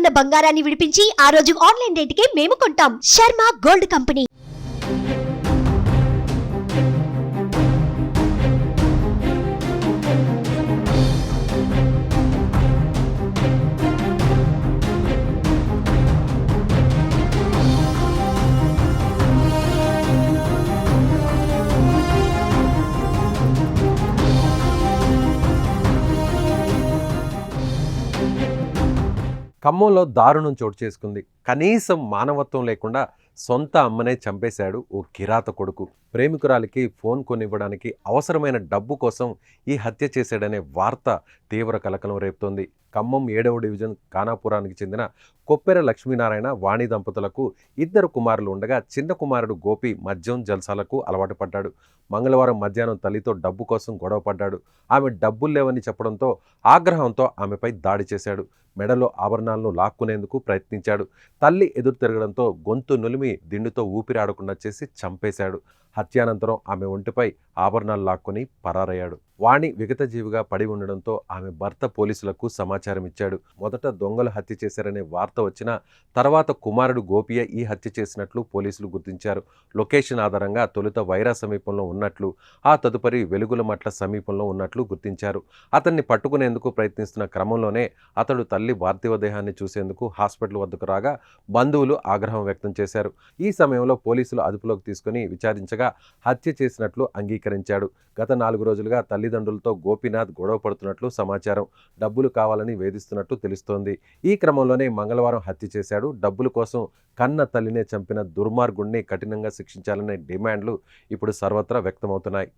ఉన్న బంగారాన్ని విడిపించి ఆ రోజు ఆన్లైన్ రేటుకే మేము కొంటాం. Sharma gold company. ఖమ్మంలో దారుణం చోటు చేసుకుంది. కనీసం మానవత్వం లేకుండా సొంత అమ్మనే చంపేశాడు ఓ కిరాత కొడుకు. ప్రేమికురాలికి ఫోన్ కొనివ్వడానికి అవసరమైన డబ్బు కోసం ఈ హత్య చేశాడనే వార్త తీవ్ర కలకలం రేపుతోంది. ఖమ్మం 7వ డివిజన్ ఖానాపురానికి చెందిన కొప్పెర లక్ష్మీనారాయణ వాణి దంపతులకు 2 కుమారులు ఉండగా చిన్న కుమారుడు గోపి మద్యం జల్సాలకు అలవాటు పడ్డాడు. మంగళవారం మధ్యాహ్నం తల్లితో డబ్బు కోసం గొడవ పడ్డాడు. ఆమె డబ్బులు లేవని చెప్పడంతో ఆగ్రహంతో ఆమెపై దాడి చేశాడు. మెడలో ఆభరణాలను లాక్కునేందుకు ప్రయత్నించాడు. తల్లి ఎదురు తిరగడంతో గొంతు నులిమి దిండుతో ఊపిరాడకుండా చేసి చంపేశాడు. హత్యానంతరం ఆమె ఒంటిపై ఆభరణాలు లాక్కొని పరారయ్యాడు. వాణి విగతజీవిగా పడి ఉండడంతో ఆమె భర్త పోలీసులకు సమాచారం ఇచ్చాడు. మొదట దొంగలు హత్య చేశారనే వార్త వచ్చినా తర్వాత కుమారుడు గోపియే ఈ హత్య చేసినట్లు పోలీసులు గుర్తించారు. లొకేషన్ ఆధారంగా తొలుత వైరా సమీపంలో ఉన్నట్లు, ఆ తదుపరి వెలుగుల మట్ల సమీపంలో ఉన్నట్లు గుర్తించారు. అతన్ని పట్టుకునేందుకు ప్రయత్నిస్తున్న క్రమంలోనే అతడు తల్లి పార్థివ దేహాన్ని చూసేందుకు హాస్పిటల్ వద్దకు రాగా బంధువులు ఆగ్రహం వ్యక్తం చేశారు. ఈ సమయంలో పోలీసులు అదుపులోకి తీసుకుని విచారించగా హత్య చేసినట్లు అంగీకరించాడు. గత 4 రోజులుగా తల్లిదండ్రులతో గోపీనాథ్ గొడవ పడుతున్నట్లు సమాచారం. డబ్బులు కావాలని వేధిస్తున్నట్టు తెలుస్తోంది. ఈ క్రమంలోనే మంగళవారం హత్య చేశాడు. డబ్బుల కోసం కన్న తల్లినే చంపిన దుర్మార్గుణ్ణి కఠినంగా శిక్షించాలనే డిమాండ్లు ఇప్పుడు సర్వత్రా వ్యక్తమవుతున్నాయి.